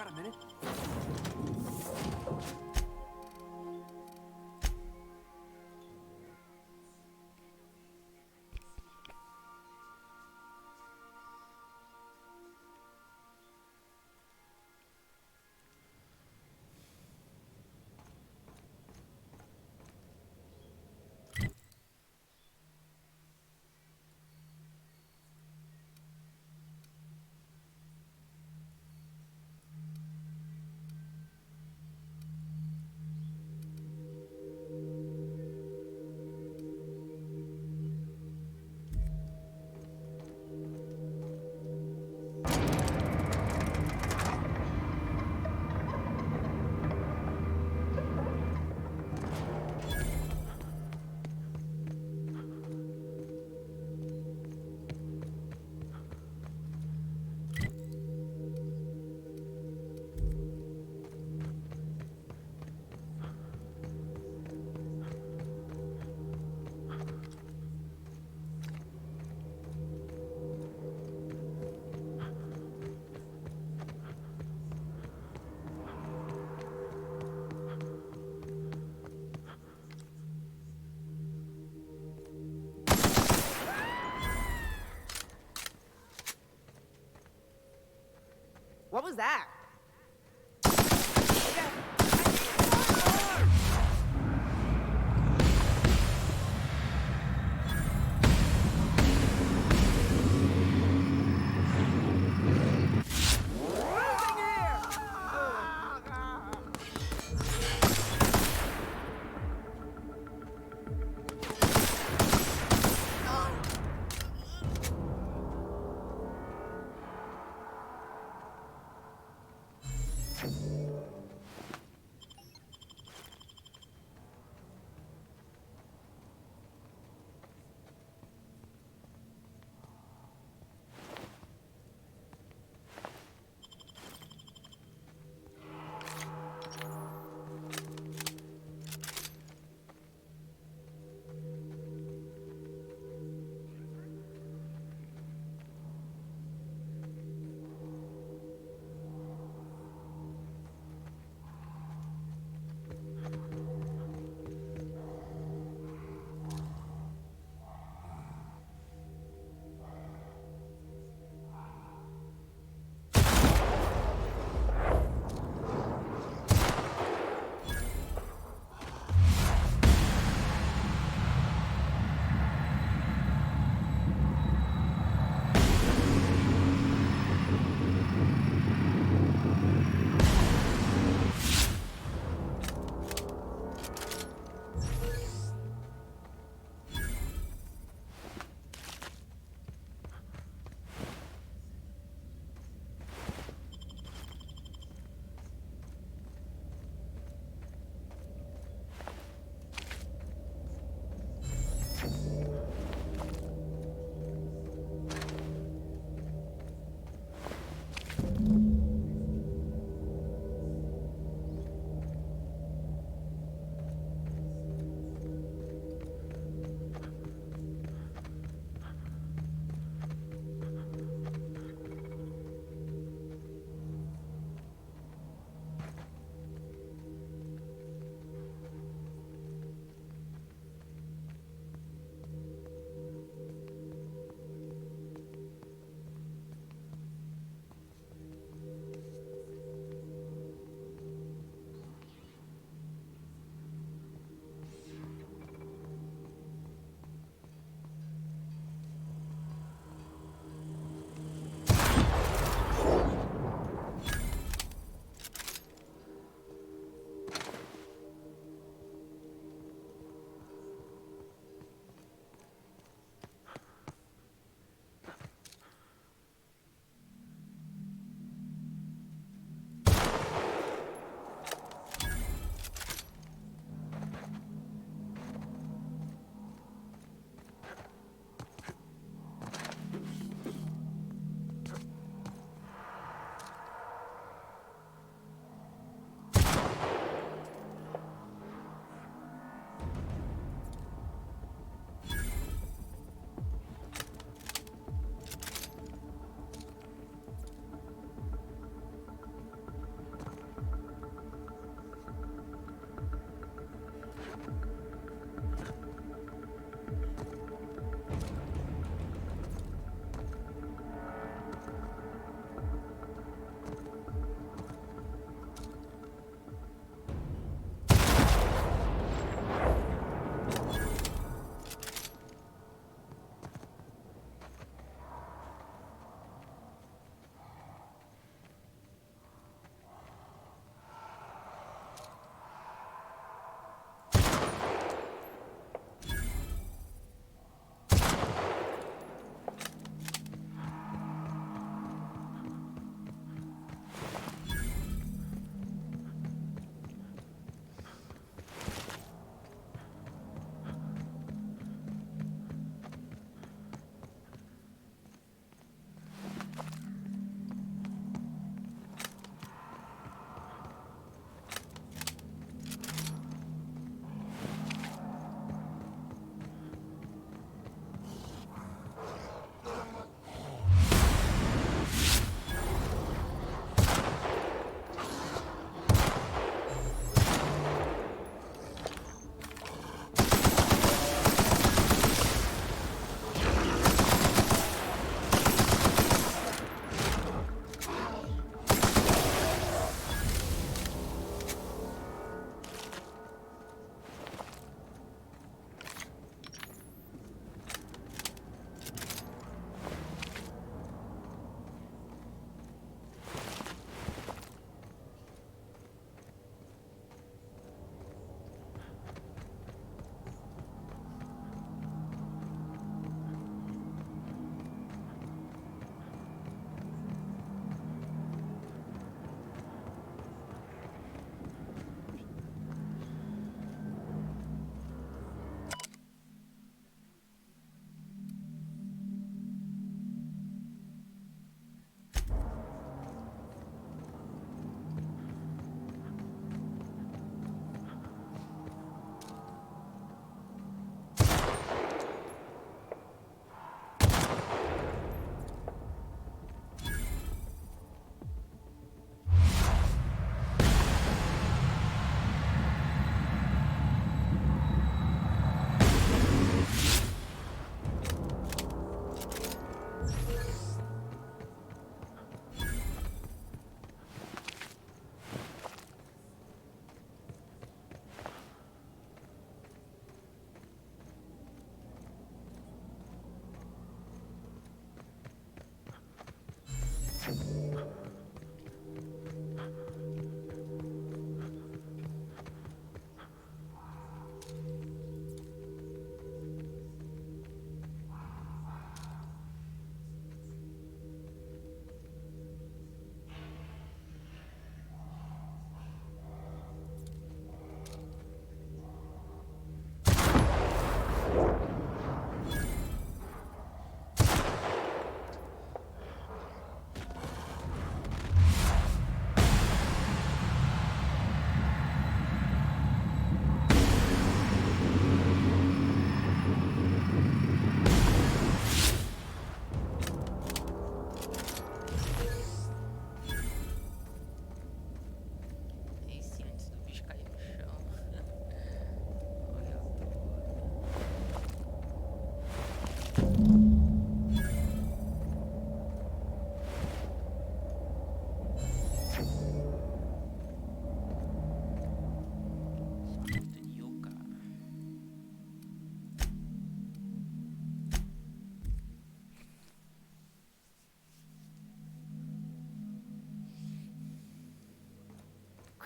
got a minute? What was that?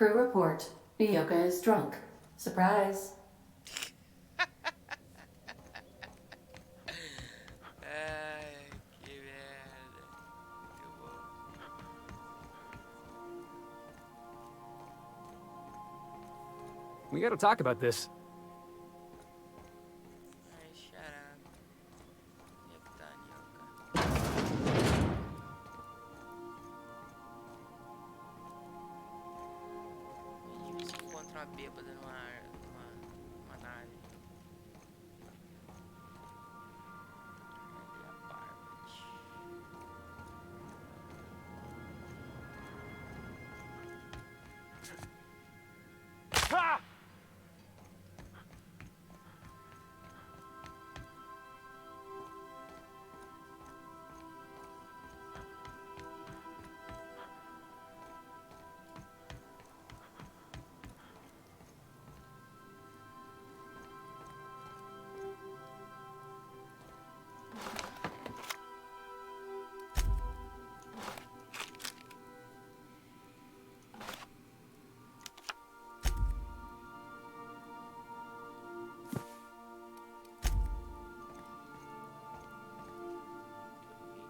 Crew report. Yoka is drunk. Surprise. Ai, que merda. Muito bom. We gotta talk about this. Ai, charada. Onde é que tá a Nyoka? A gente se encontra uma bêbada numa nave. Cadê a Parte? Dormi,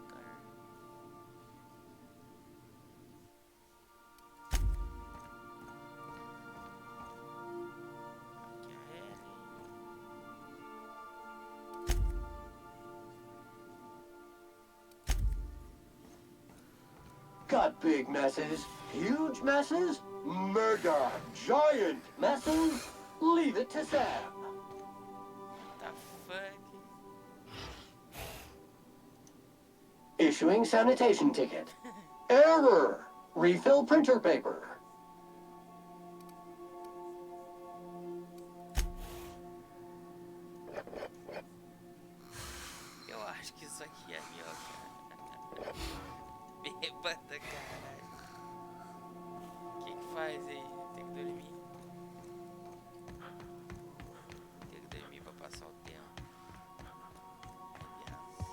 cara. Aqui a Ellie. Got big messes, huge messes, mega giant messes. Leave it to Sam. The fuck? Issuing sanitation ticket. Error. Refill printer paper. Eu acho que isso aqui é a Nyoka. Bêbada, caralho. O que que faz aí? Tem que dormir. Tem que dormir pra passar o tempo. Aliás.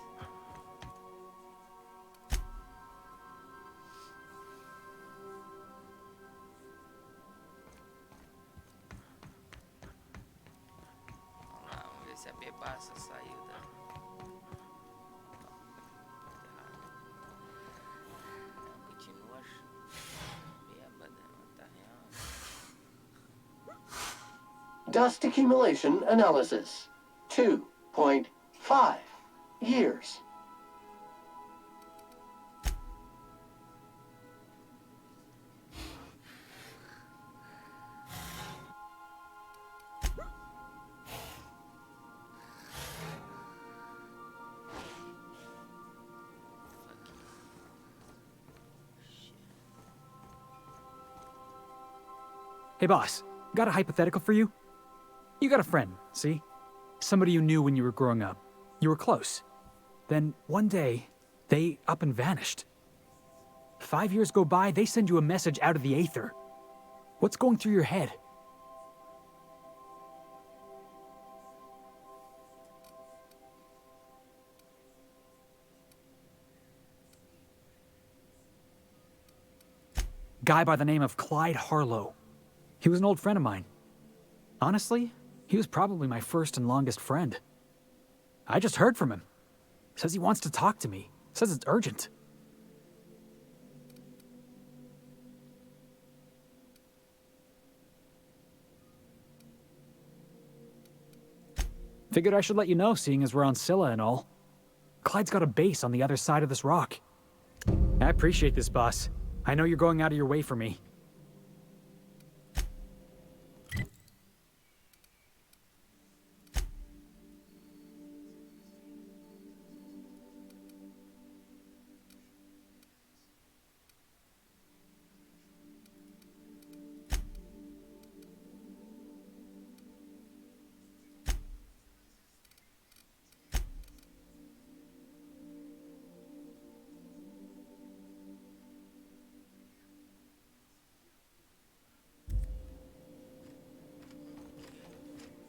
Vamos lá, vamos ver se a bebaça saiu da... Ela continua bêbada, ela tá real. Dust accumulation analysis. 2.5 years. Hey boss, got a hypothetical for you? You got a friend, see? Somebody you knew when you were growing up. You were close. Then one day, they up and vanished. 5 years go by, they send you a message out of the aether. What's going through your head? Guy by the name of Clyde Harlow. He was an old friend of mine. Honestly, he was probably my first and longest friend. I just heard from him. Says he wants to talk to me. Says it's urgent. Figured I should let you know, seeing as we're on Scylla and all. Clyde's got a base on the other side of this rock. I appreciate this, boss. I know you're going out of your way for me.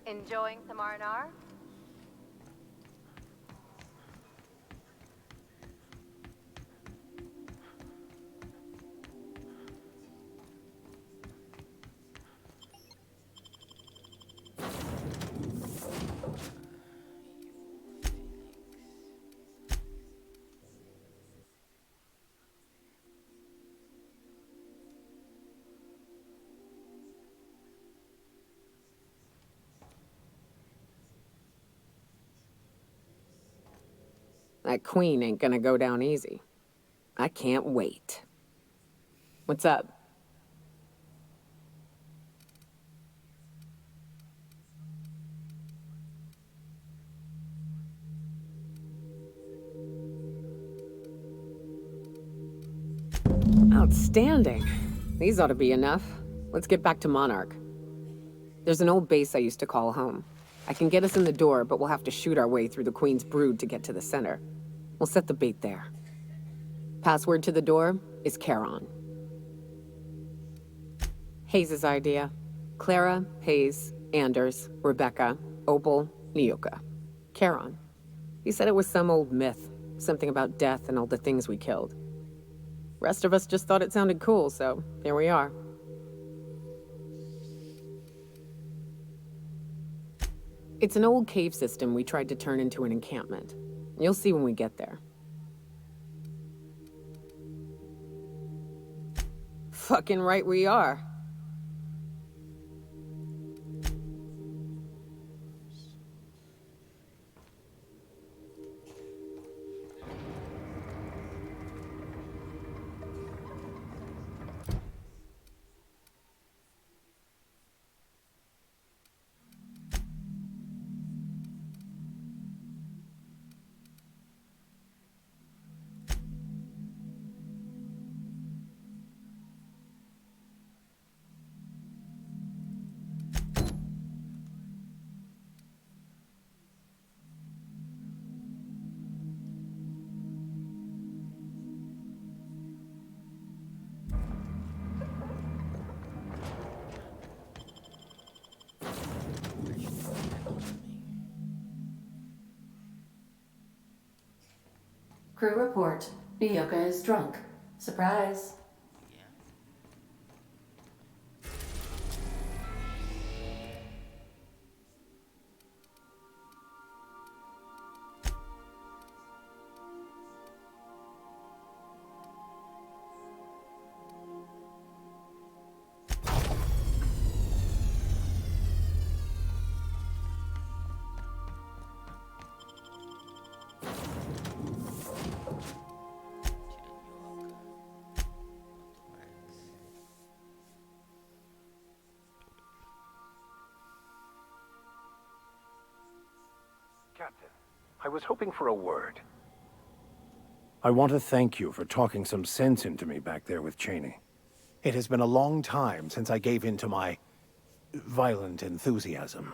Enjoying some R&R? That queen ain't gonna go down easy. I can't wait. What's up? Outstanding. These ought to be enough. Let's get back to Monarch. There's an old base I used to call home. I can get us in the door, but we'll have to shoot our way through the Queen's brood to get to the center. We'll set the bait there. Password to the door is Charon. Hayes' idea. Clara, Hayes, Anders, Rebecca, Opal, Nyoka. Charon. He said it was some old myth. Something about death and all the things we killed. Rest of us just thought it sounded cool, so here we are. It's an old cave system we tried to turn into an encampment. You'll see when we get there. Fucking right we are. Crew report. Nyoka is drunk. Surprise. Yeah. Captain, I was hoping for a word. I want to thank you for talking some sense into me back there with Cheney. It has been a long time since I gave in to my violent enthusiasm.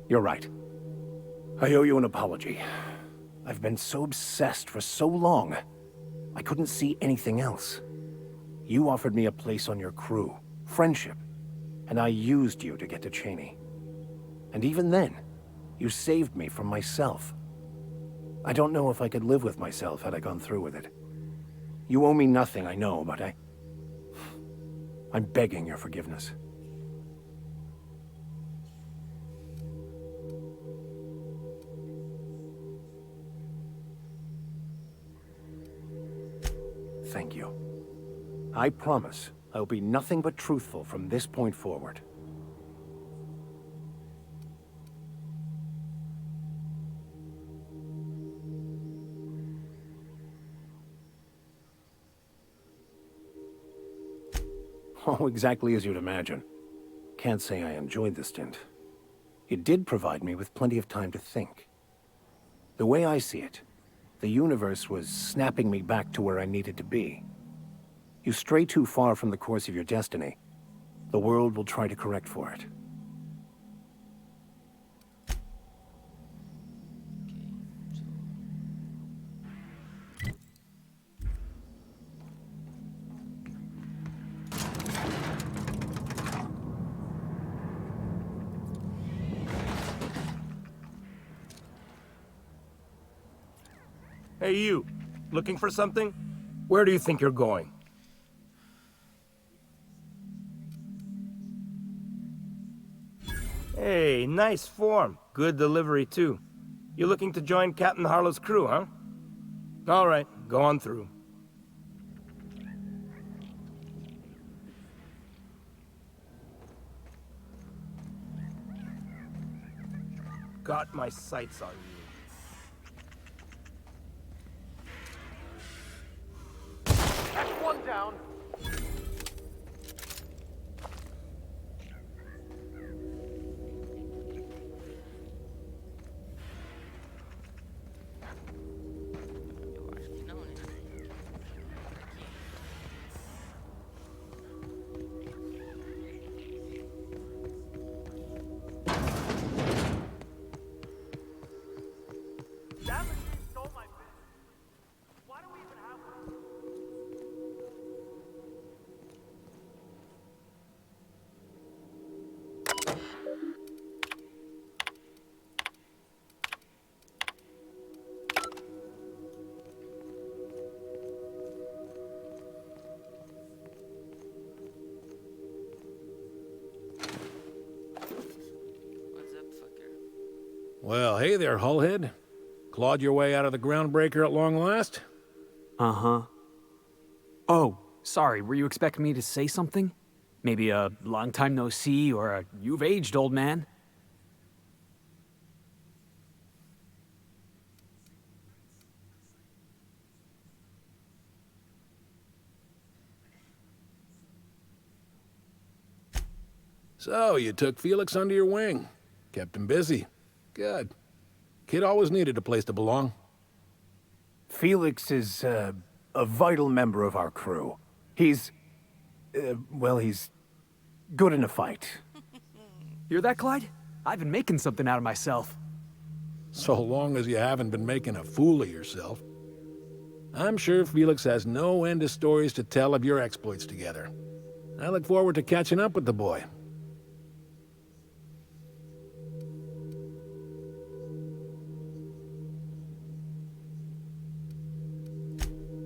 You're right. I owe you an apology. I've been so obsessed for so long, I couldn't see anything else. You offered me a place on your crew, friendship, and I used you to get to Cheney. And even then, you saved me from myself. I don't know if I could live with myself had I gone through with it. You owe me nothing, I know, but I'm begging your forgiveness. Thank you. I promise I'll be nothing but truthful from this point forward. Oh, exactly as you'd imagine. Can't say I enjoyed the stint. It did provide me with plenty of time to think. The way I see it, the universe was snapping me back to where I needed to be. You stray too far from the course of your destiny, the world will try to correct for it. Hey, you. Looking for something? Where do you think you're going? Hey, nice form. Good delivery, too. You looking to join Captain Harlow's crew, huh? All right. Go on through. Got my sights on you. That's one down. Eu acho que não, né? That machine stole my business. Why do we even have one? What's up, fucker? Well, hey there, Hullhead. Clawed your way out of the groundbreaker at long last? Uh-huh. Oh, sorry, were you expecting me to say something? Maybe a long time no see or a you've aged, old man? So, you took Felix under your wing. Kept him busy. Good. Kid always needed a place to belong. Felix is, a vital member of our crew. He's... well, he's good in a fight. Hear that, Clyde? I've been making something out of myself. So long as you haven't been making a fool of yourself. I'm sure Felix has no end of stories to tell of your exploits together. I look forward to catching up with the boy.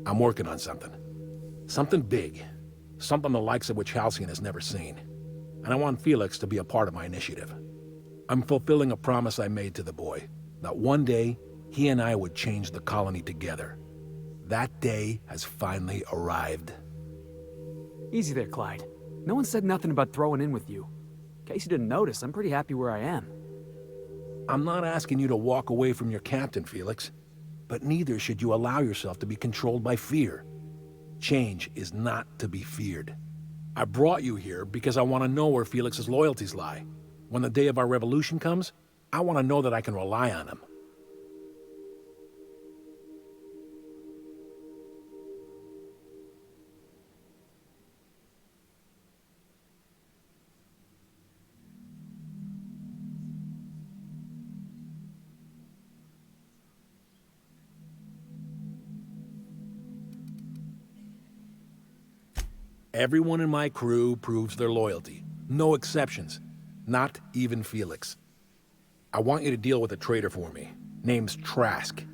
I'm working on something. Something big. Something the likes of which Halcyon has never seen. And I want Felix to be a part of my initiative. I'm fulfilling a promise I made to the boy, that one day, he and I would change the colony together. That day has finally arrived. Easy there, Clyde. No one said nothing about throwing in with you. In case you didn't notice, I'm pretty happy where I am. I'm not asking you to walk away from your captain, Felix. But neither should you allow yourself to be controlled by fear. Change is not to be feared. I brought you here because I want to know where Felix's loyalties lie. When the day of our revolution comes, I want to know that I can rely on him. Everyone in my crew proves their loyalty. No exceptions. Not even Felix. I want you to deal with a traitor for me. Name's Trask.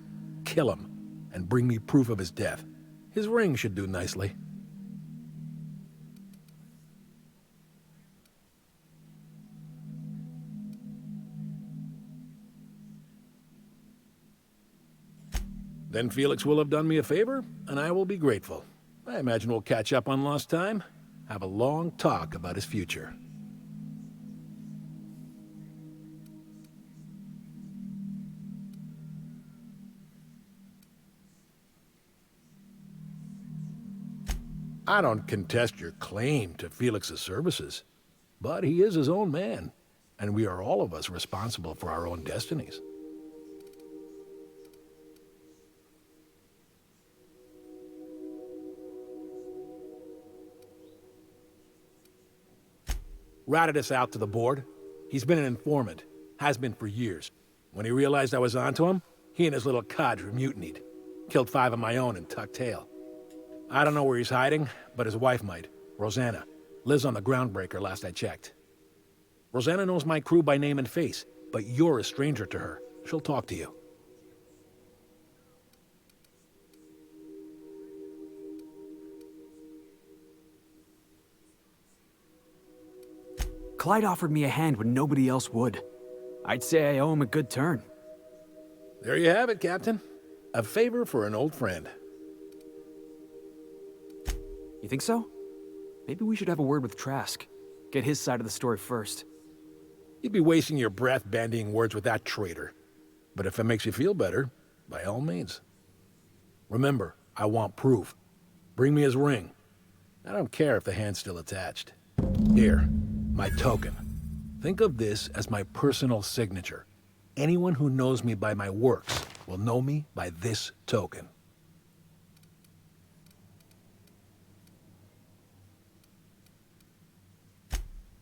Kill him, and bring me proof of his death. His ring should do nicely. Then Felix will have done me a favor, and I will be grateful. I imagine we'll catch up on lost time, have a long talk about his future. I don't contest your claim to Felix's services, but he is his own man, and we are all of us responsible for our own destinies. Ratted us out to the board. He's been an informant. Has been for years. When he realized I was onto him, he and his little cadre mutinied. Killed 5 of my own and tucked tail. I don't know where he's hiding, but his wife might. Rosanna. Lives on the groundbreaker last I checked. Rosanna knows my crew by name and face, but you're a stranger to her. She'll talk to you. Clyde offered me a hand when nobody else would. I'd say I owe him a good turn. There you have it, Captain. A favor for an old friend. You think so? Maybe we should have a word with Trask. Get his side of the story first. You'd be wasting your breath bandying words with that traitor. But if it makes you feel better, by all means. Remember, I want proof. Bring me his ring. I don't care if the hand's still attached. Here, my token. Think of this as my personal signature. Anyone who knows me by my works will know me by this token.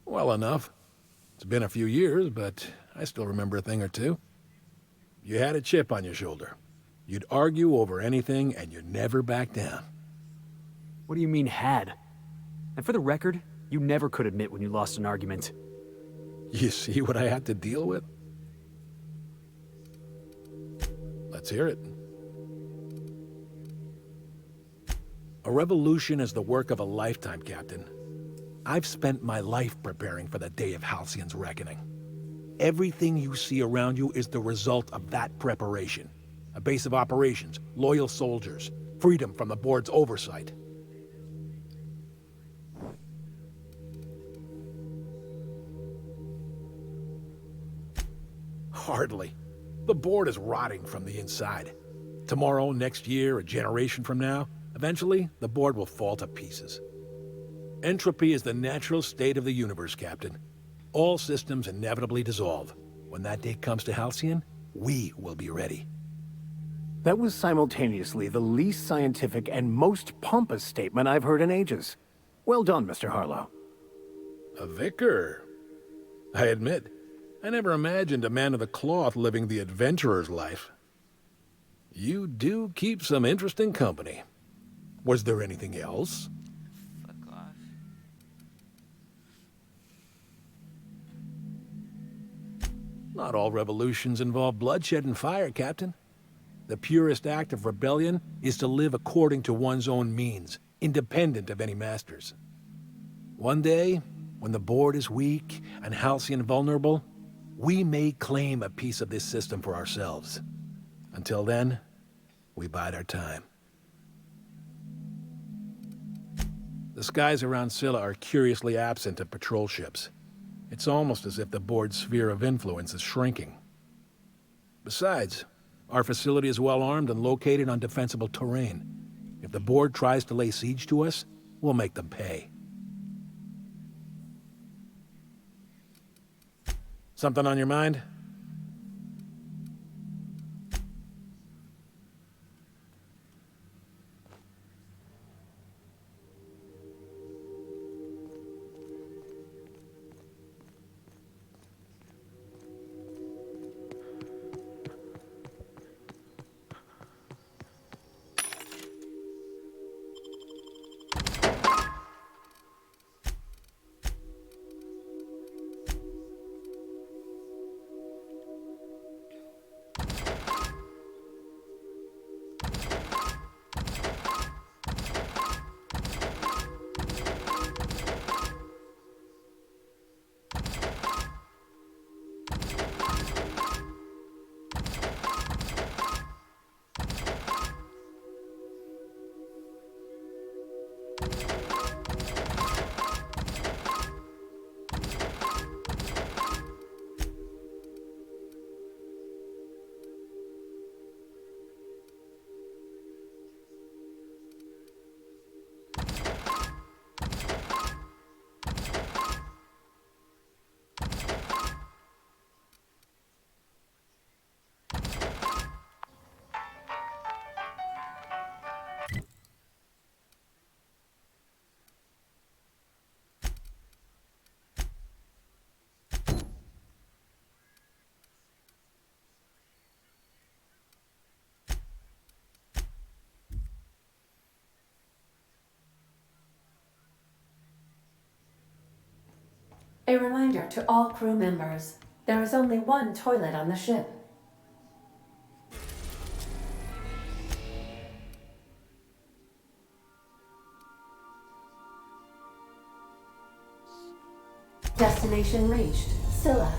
Well enough. It's been a few years, but I still remember a thing or two. You had a chip on your shoulder. You'd argue over anything, and you'd never back down. What do you mean, had? And for the record, you never could admit when you lost an argument. You see what I had to deal with? Let's hear it. A revolution is the work of a lifetime, Captain. I've spent my life preparing for the day of Halcyon's reckoning. Everything you see around you is the result of that preparation. A base of operations, loyal soldiers, freedom from the board's oversight. Hardly. The board is rotting from the inside. Tomorrow, next year, a generation from now, eventually, the board will fall to pieces. Entropy is the natural state of the universe, Captain. All systems inevitably dissolve. When that day comes to Halcyon, we will be ready. That was simultaneously the least scientific and most pompous statement I've heard in ages. Well done, Mr. Harlow. A vicar. I admit, I never imagined a man of the cloth living the adventurer's life. You do keep some interesting company. Was there anything else? Fuck off. Not all revolutions involve bloodshed and fire, Captain. The purest act of rebellion is to live according to one's own means, independent of any masters. One day, when the board is weak and Halcyon vulnerable, we may claim a piece of this system for ourselves. Until then, we bide our time. The skies around Scylla are curiously absent of patrol ships. It's almost as if the board's sphere of influence is shrinking. Besides, our facility is well armed and located on defensible terrain. If the board tries to lay siege to us, we'll make them pay. Something on your mind? A reminder to all crew members, there is only one toilet on the ship. Destination reached, Scylla.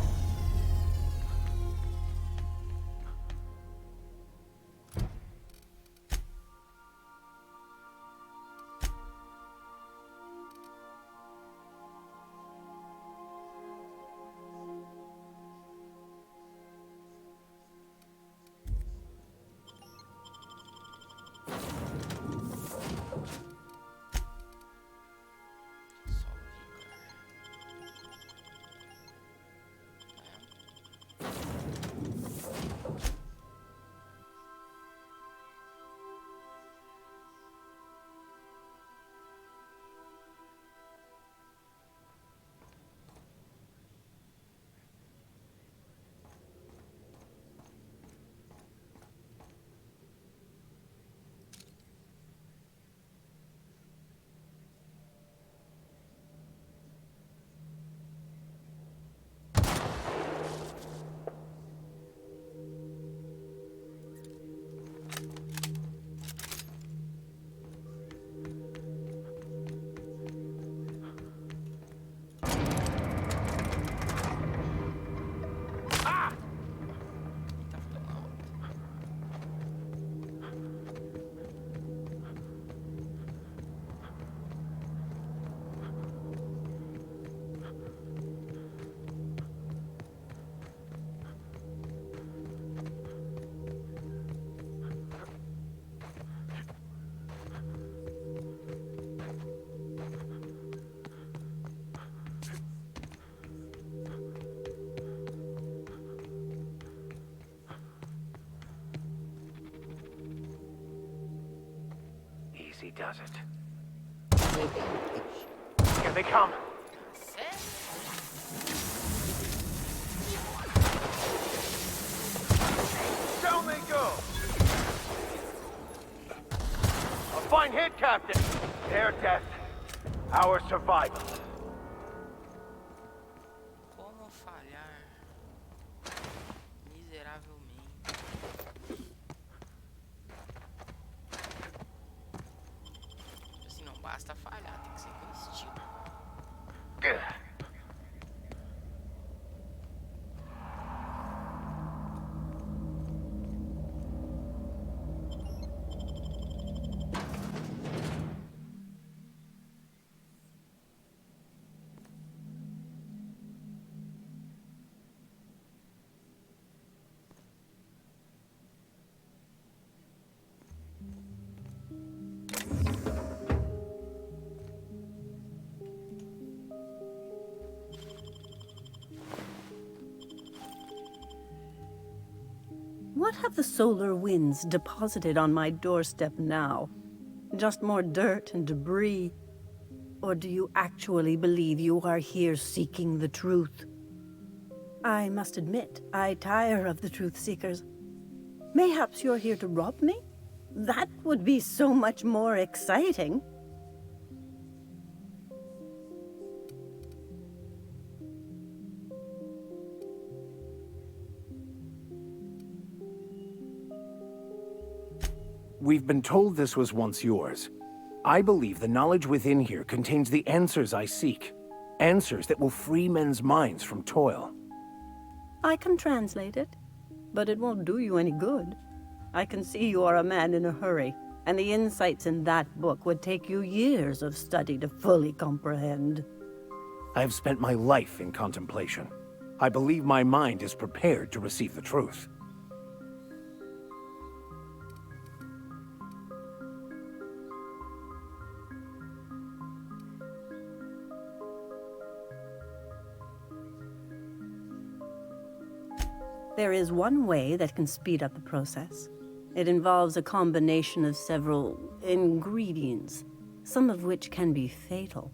he does it. Here they come. Down they go. A fine hit, Captain. Their death, our survival. Como falhar miseravelmente? Assim, não basta falhar, tem que ser com estilo. What have the solar winds deposited on my doorstep now? Just more dirt and debris? Or do you actually believe you are here seeking the truth? I must admit, I tire of the truth seekers. Mayhaps you're here to rob me? That would be so much more exciting. We've been told this was once yours. I believe the knowledge within here contains the answers I seek. Answers that will free men's minds from toil. I can translate it, but it won't do you any good. I can see you are a man in a hurry, and the insights in that book would take you years of study to fully comprehend. I have spent my life in contemplation. I believe my mind is prepared to receive the truth. There is one way that can speed up the process. It involves a combination of several ingredients, some of which can be fatal.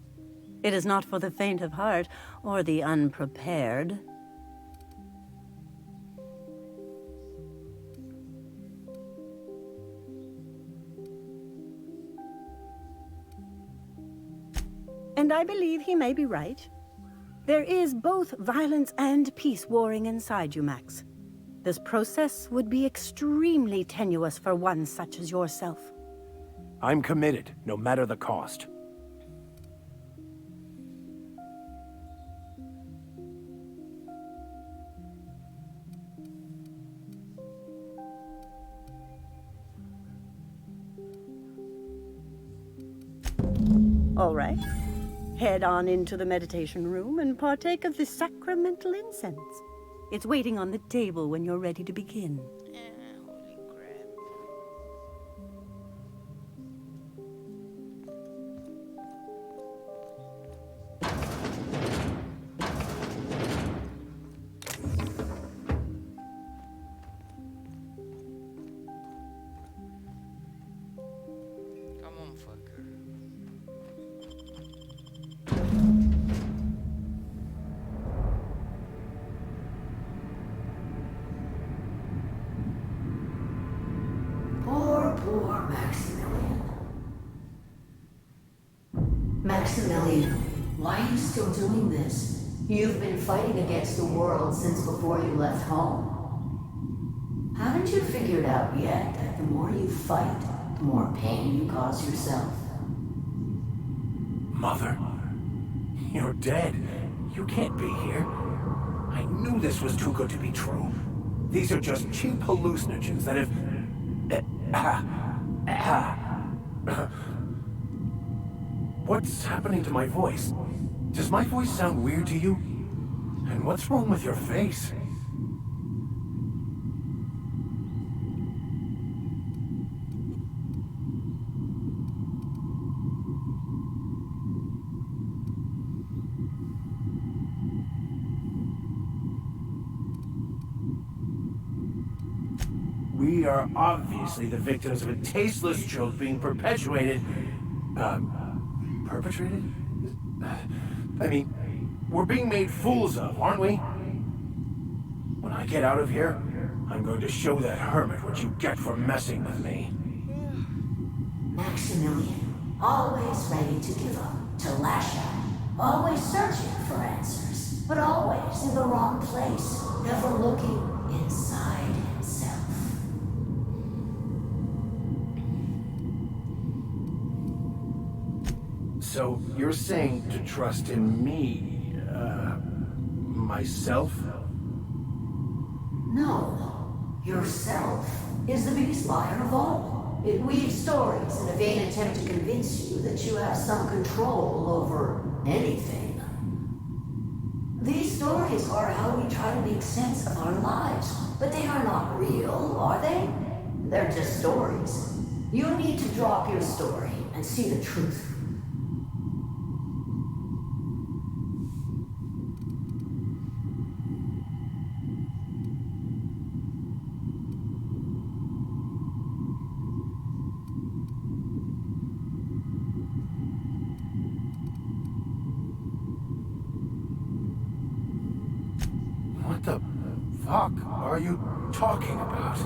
It is not for the faint of heart or the unprepared. And I believe he may be right. There is both violence and peace warring inside you, Max. This process would be extremely tenuous for one such as yourself. I'm committed, no matter the cost. All right. Head on into the meditation room and partake of the sacramental incense. It's waiting on the table when you're ready to begin. Holy crap. Come on, fucker. Poor Maximilian. Maximilian, why are you still doing this? You've been fighting against the world since before you left home. Haven't you figured out yet that the more you fight, the more pain you cause yourself? Mother, you're dead. You can't be here. I knew this was too good to be true. These are just cheap hallucinogens that have... What's happening to my voice? Does my voice sound weird to you? And what's wrong with your face? We We are obviously the victims of a tasteless joke being perpetuated. Perpetrated? I mean, we're being made fools of, aren't we? When I get out of here, I'm going to show that hermit what you get for messing with me. Maximilian, always ready to give up, to lash out, always searching for answers, but always in the wrong place, never looking inside himself. So you're saying to trust in me, myself? No, yourself is the biggest liar of all. It weaves stories in a vain attempt to convince you that you have some control over anything. These stories are how we try to make sense of our lives, but they are not real, are they? They're just stories. You need to drop your story and see the truth. What the fuck are you talking about?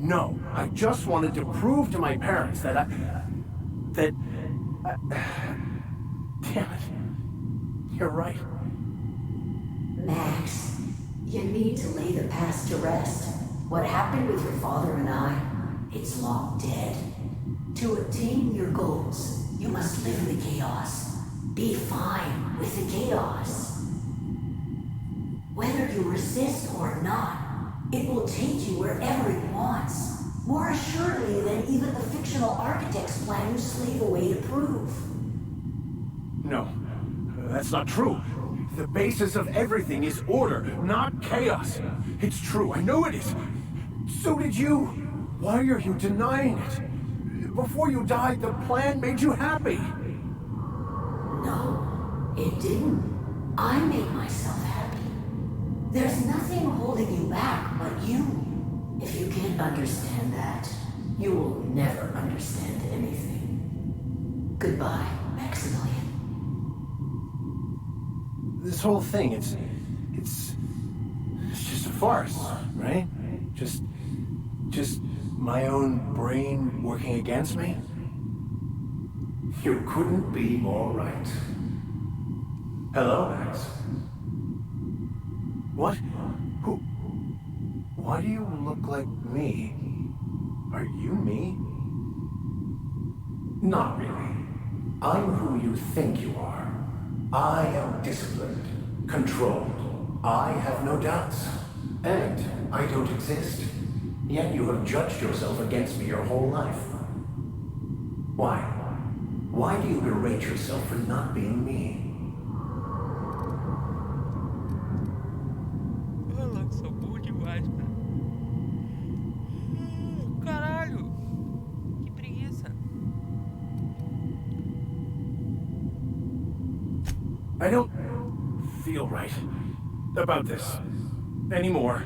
No, I just wanted to prove to my parents that damn it. You're right. Max, you need to lay the past to rest. What happened with your father and I, it's long dead. To attain your goals, you must live in the chaos. Be fine with the chaos. Whether you resist or not, it will take you wherever it wants. More assuredly than even the fictional architects plan to slave away to prove. No, that's not true. The basis of everything is order, not chaos. It's true, I know it is. So did you. Why are you denying it? Before you died, the plan made you happy. No, it didn't. I made myself happy. There's nothing holding you back but you. If you can't understand that, you will never understand anything. Goodbye, Maximilian. This whole thing, it's just a farce, right? Just my own brain working against me? You couldn't be more right. Hello, Max. What? Who? Why do you look like me? Are you me? Not really. I'm who you think you are. I am disciplined, controlled. I have no doubts. And I don't exist. Yet you have judged yourself against me your whole life. Why? Why do you berate yourself for not being me? Ela sou burro demais, cara. Caralho! Que preguiça. I don't feel right about this anymore.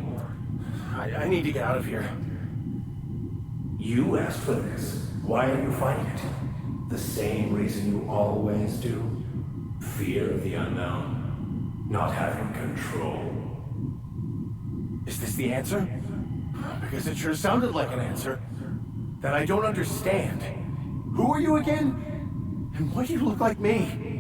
I need to get out of here. You asked for this. Why are you fighting it? The same reason you always do. Fear of the unknown. Not having control. Is this the answer? Because it sure sounded like an answer that I don't understand. Who are you again? And why do you look like me?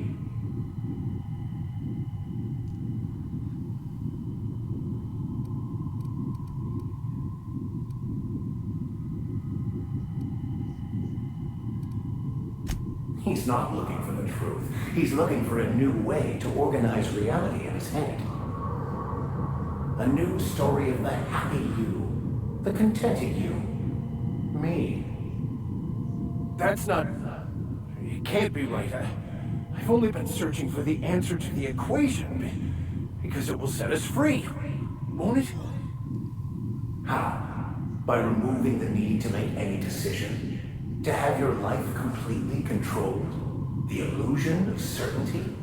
He's not looking for the truth. He's looking for a new way to organize reality in his head. A new story of the happy you, the contented you, me. That's not... It can't be right. I've only been searching for the answer to the equation, because it will set us free, won't it? How? By removing the need to make any decision. To have your life completely controlled. The illusion of certainty?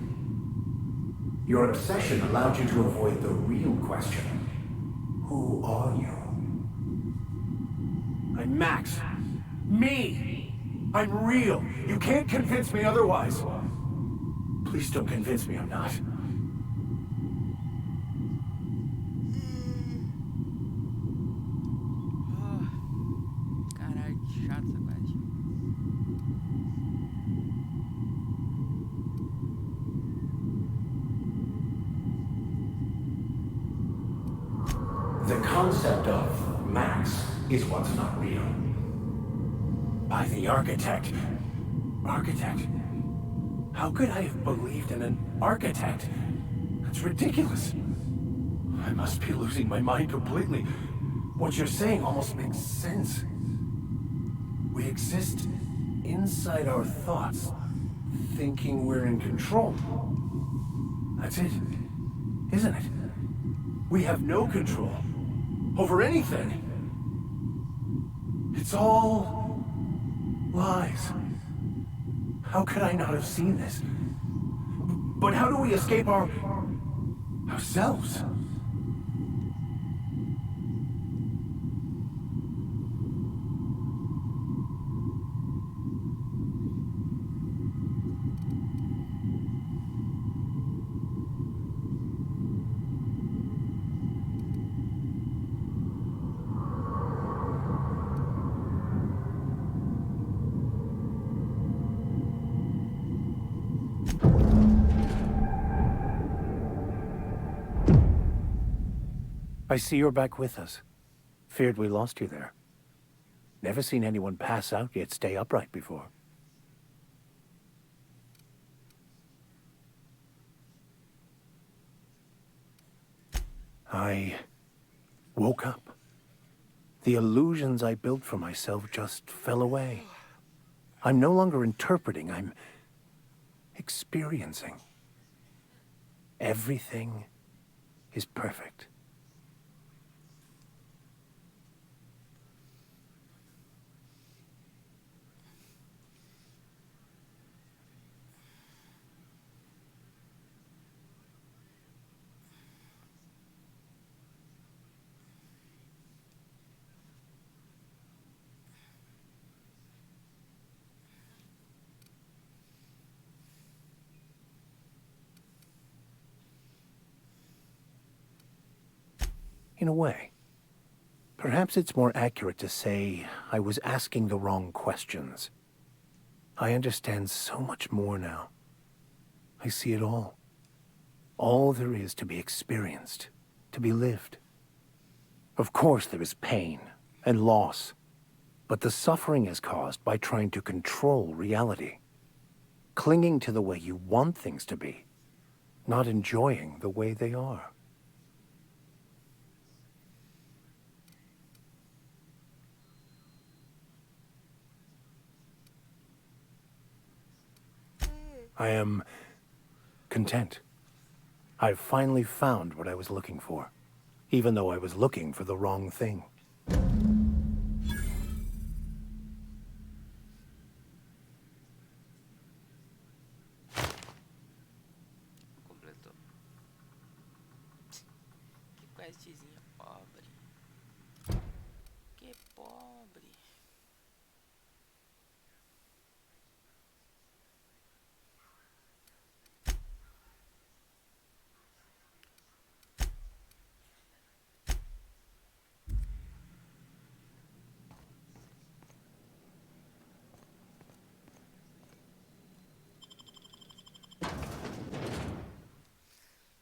Your obsession allowed you to avoid the real question. Who are you? I'm Max. Me! I'm real. You can't convince me otherwise. Please don't convince me I'm not. Caralho, que chato essa parte. The concept of Max is what's not real. By the architect. Architect? How could I have believed in an architect? That's ridiculous. I must be losing my mind completely. What you're saying almost makes sense. We exist inside our thoughts, thinking we're in control. That's it, isn't it? We have no control over anything. It's all lies. How could I not have seen this? But how do we escape ourselves? I see you're back with us. Feared we lost you there. Never seen anyone pass out yet stay upright before. I woke up. The illusions I built for myself just fell away. I'm no longer interpreting, I'm experiencing. Everything is perfect. In a way. Perhaps it's more accurate to say I was asking the wrong questions. I understand so much more now. I see it all. All there is to be experienced, to be lived. Of course there is pain and loss, but the suffering is caused by trying to control reality. Clinging to the way you want things to be, not enjoying the way they are. I am content. I've finally found what I was looking for, even though I was looking for the wrong thing. Completou. Que questzinha pobre. Que pobre.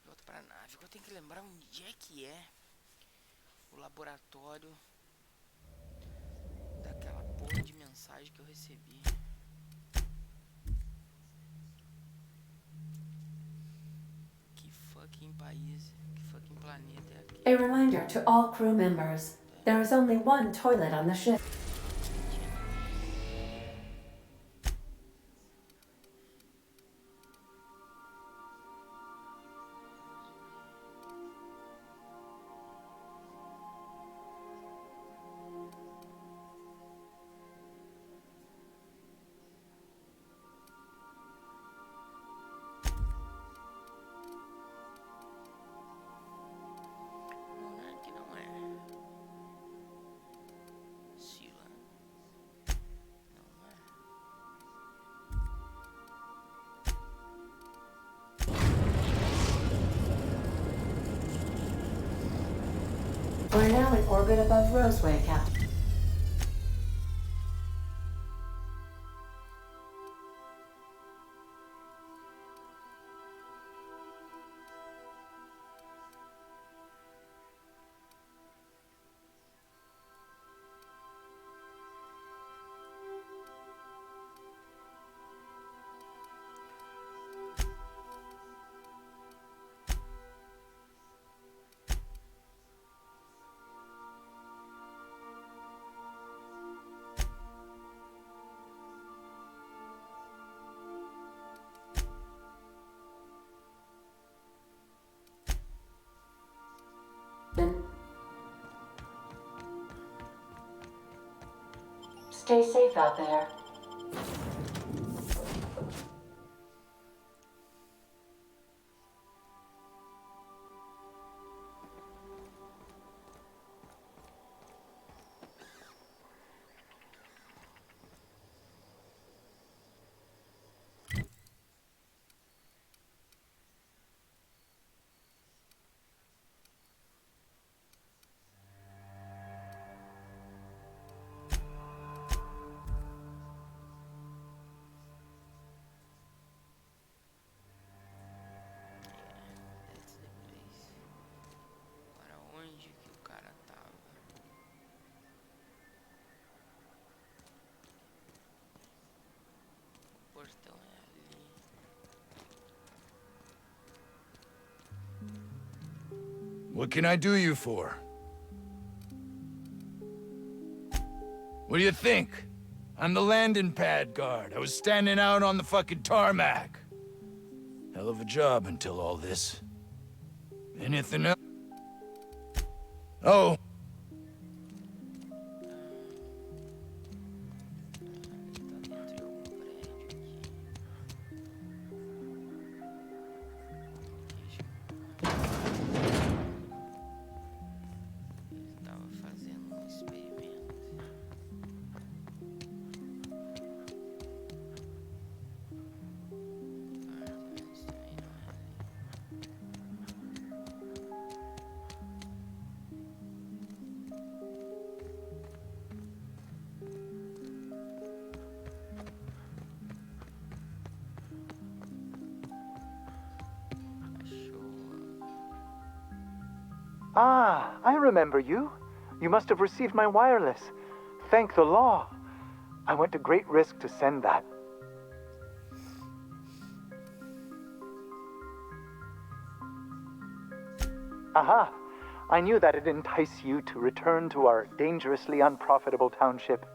Volta pra nave. Eu tenho que lembrar onde é que é o laboratório daquela porra de mensagem que eu recebi. Que fucking país, que fucking planeta é aquele? A reminder to all crew members, there is only one toilet on the ship. We're now in orbit above Roseway, Captain. Stay safe out there. That's the place. Agora onde que o cara tava? O portão é ali. What can I do you for? What do you think? I'm the landing pad guard. I was standing out on the fucking tarmac. Hell of a job until all this. Anything else? Oh. Tá dentro de algum prédio aqui. Ele tava fazendo um experimento. Mas também não é ali. Achou. Ah, I remember you. You must have received my wireless. Thank the law. I went to great risk to send that. Aha! I knew that'd entice you to return to our dangerously unprofitable township.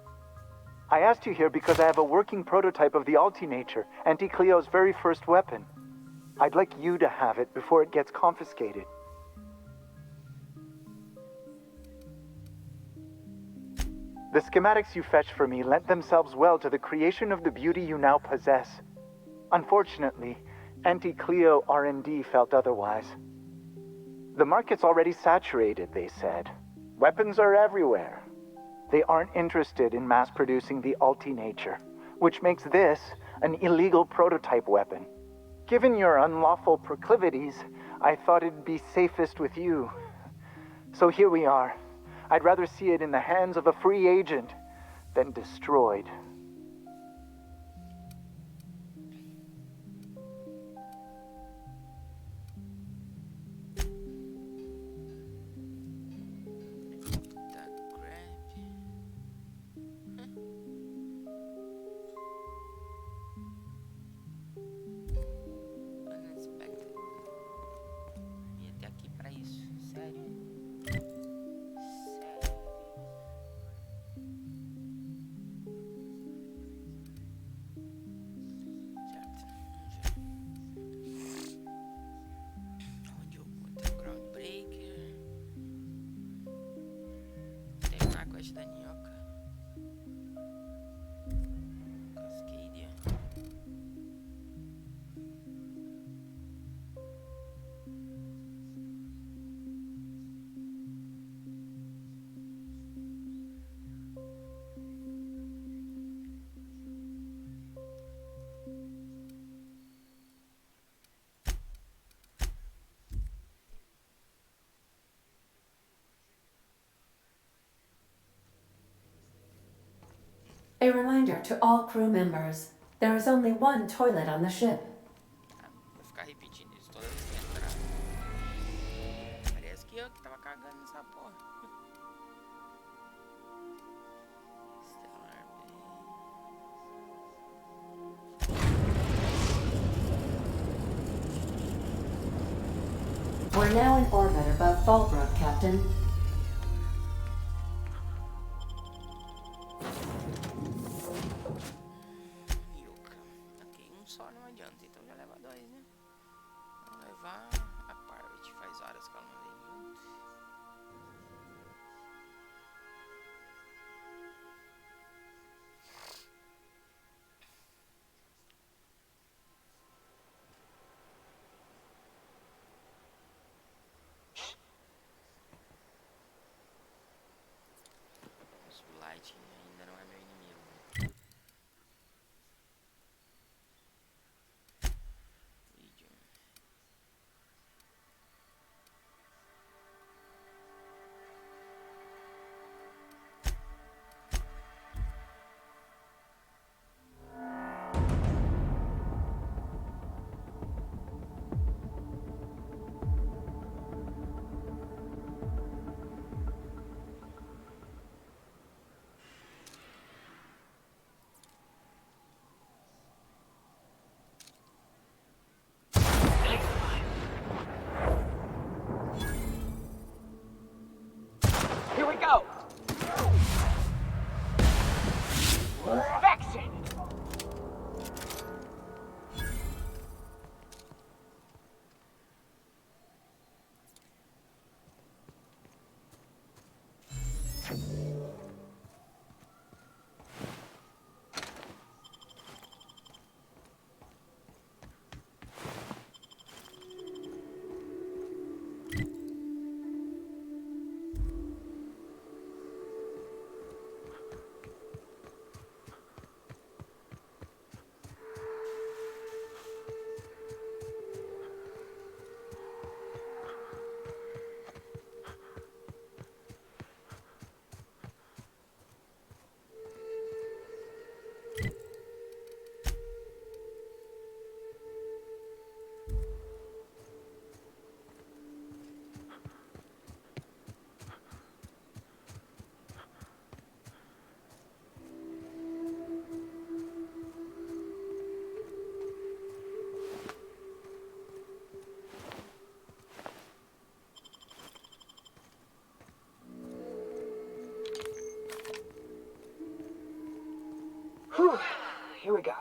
I asked you here because I have a working prototype of the Altinature, Auntie Cleo's very first weapon. I'd like you to have it before it gets confiscated. The schematics you fetched for me lent themselves well to the creation of the beauty you now possess. Unfortunately, Auntie Cleo R&D felt otherwise. The market's already saturated, they said. Weapons are everywhere. They aren't interested in mass-producing the Altinature, which makes this an illegal prototype weapon. Given your unlawful proclivities, I thought it'd be safest with you. So here we are. I'd rather see it in the hands of a free agent than destroyed. Tá crap. Unexpected. Ia até aqui pra isso. Sério? Sério? A reminder to all crew members. There is only one toilet on the ship. Vou ficar repetindo isso toda vez que entrar. Parece que eu que tava cagando nessa porra. Stellar We're now in orbit above Fallbrook, Captain. Yuka. Ok, só não adianta, então já leva 2, né? Vamos levar a Parte. Faz horas que ela não vem junto. O Light ainda não é meu inimigo. Medium. Here we go! Perfection! Whew. Here we go.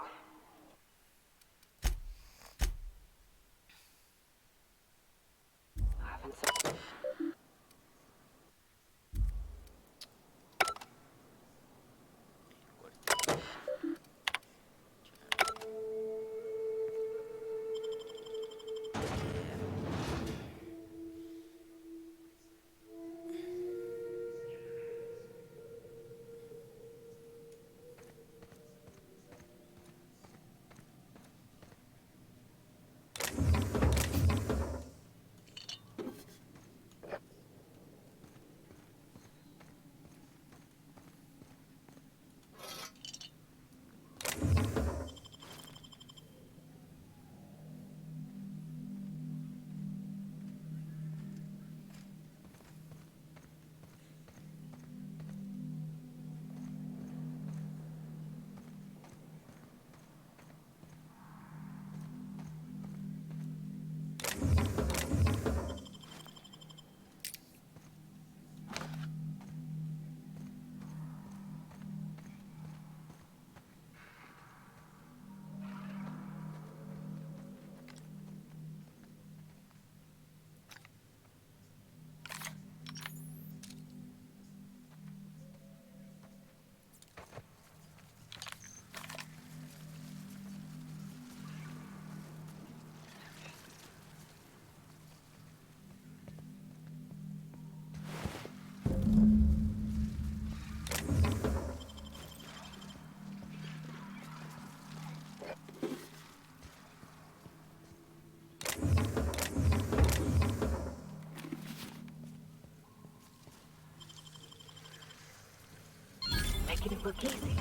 Making it look easy.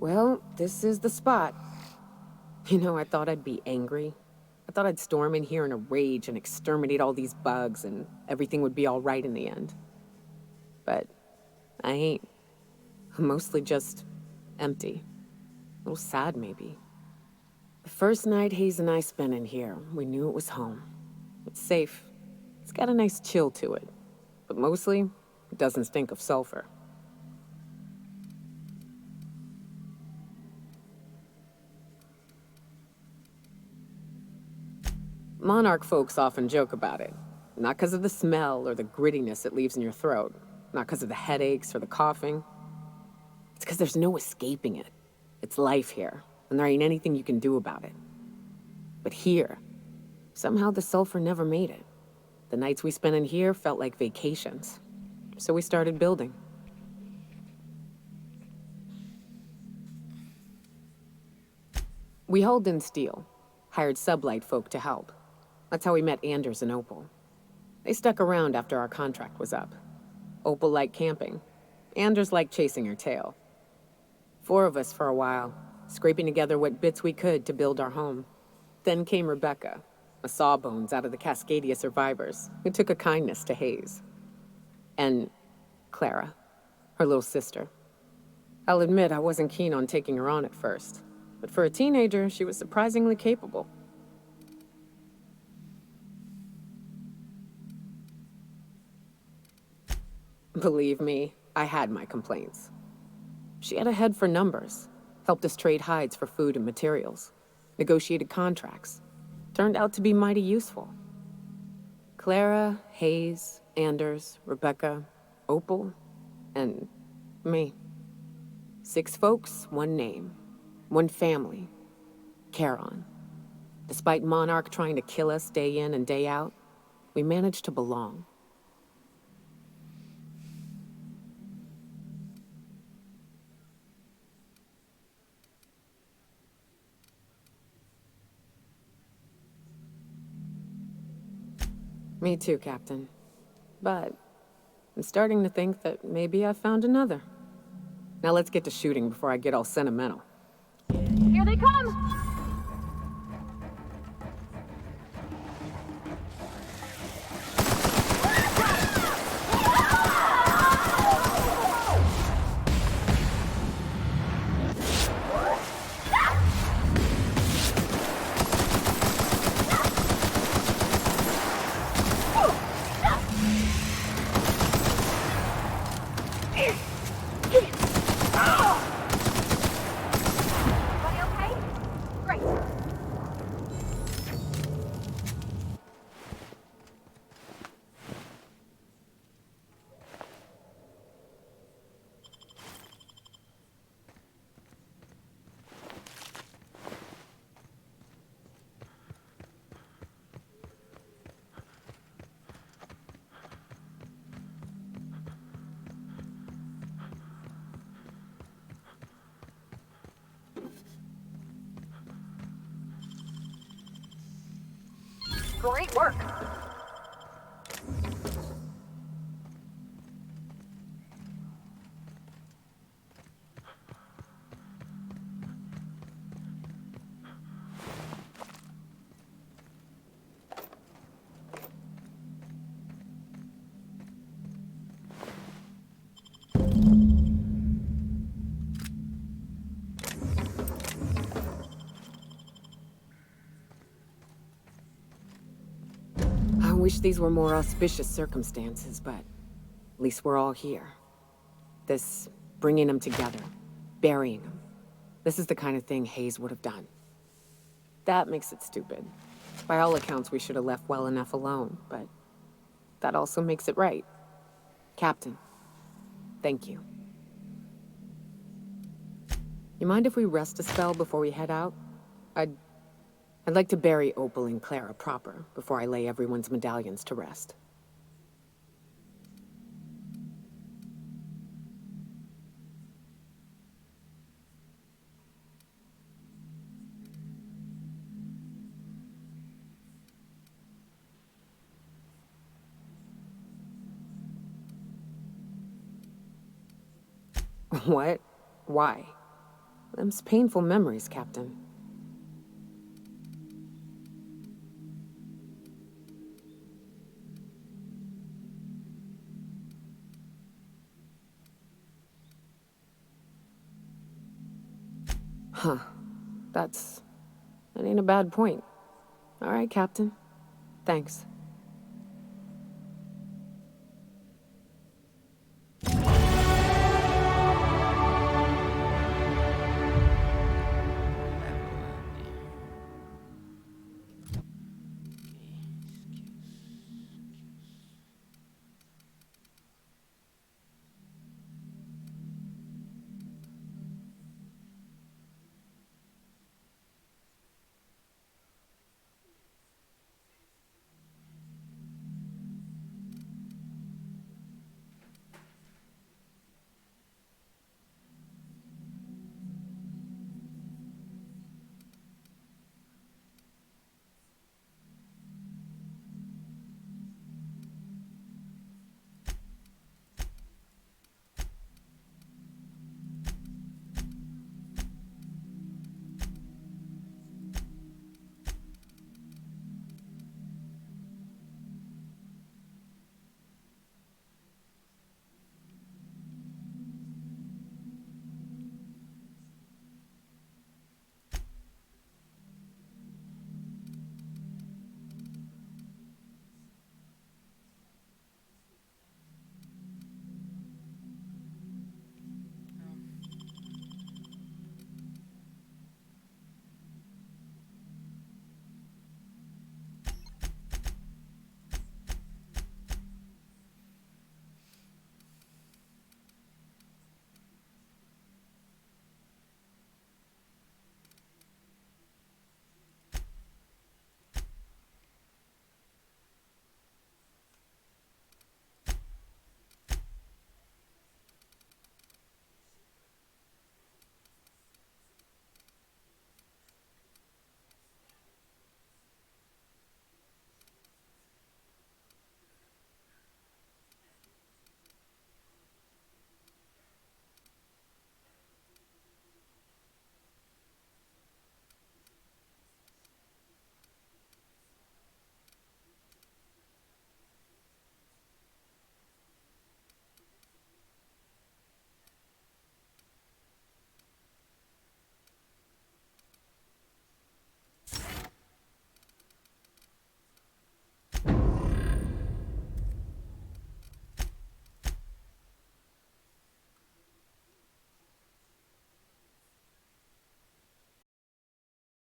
Well, this is the spot. You know, I thought I'd be angry. I thought I'd storm in here in a rage and exterminate all these bugs and everything would be all right in the end. But I ain't. I'm mostly just empty. A little sad, maybe. The first night Hayes and I spent in here, we knew it was home. It's safe. It's got a nice chill to it. But mostly, it doesn't stink of sulfur. Monarch folks often joke about it. Not because of the smell or the grittiness it leaves in your throat. Not because of the headaches or the coughing. It's because there's no escaping it. It's life here, and there ain't anything you can do about it. But here, somehow the sulfur never made it. The nights we spent in here felt like vacations. So we started building. We hauled in steel, hired sublight folk to help. That's how we met Anders and Opal. They stuck around after our contract was up. Opal liked camping. Anders liked chasing her tail. 4 of us for a while, scraping together what bits we could to build our home. Then came Rebecca, a sawbones out of the Cascadia survivors, who took a kindness to Hayes. And Clara, her little sister. I'll admit I wasn't keen on taking her on at first, but for a teenager, she was surprisingly capable. Believe me, I had my complaints. She had a head for numbers, helped us trade hides for food and materials, negotiated contracts, turned out to be mighty useful. Clara, Hayes, Anders, Rebecca, Opal, and me. 6 folks, 1 name, 1 family, Charon. Despite Monarch trying to kill us day in and day out, we managed to belong. Me too, Captain. But I'm starting to think that maybe I found another. Now let's get to shooting before I get all sentimental. Here they come! Great work. I wish these were more auspicious circumstances, but at least we're all here. This bringing them together, burying them. This is the kind of thing Hayes would have done. That makes it stupid. By all accounts, we should have left well enough alone, but that also makes it right. Captain, thank you. You mind if we rest a spell before we head out? I'd like to bury Opal and Clara proper before I lay everyone's medallions to rest. What? Why? Them's painful memories, Captain. Huh. That ain't a bad point. All right, Captain. Thanks.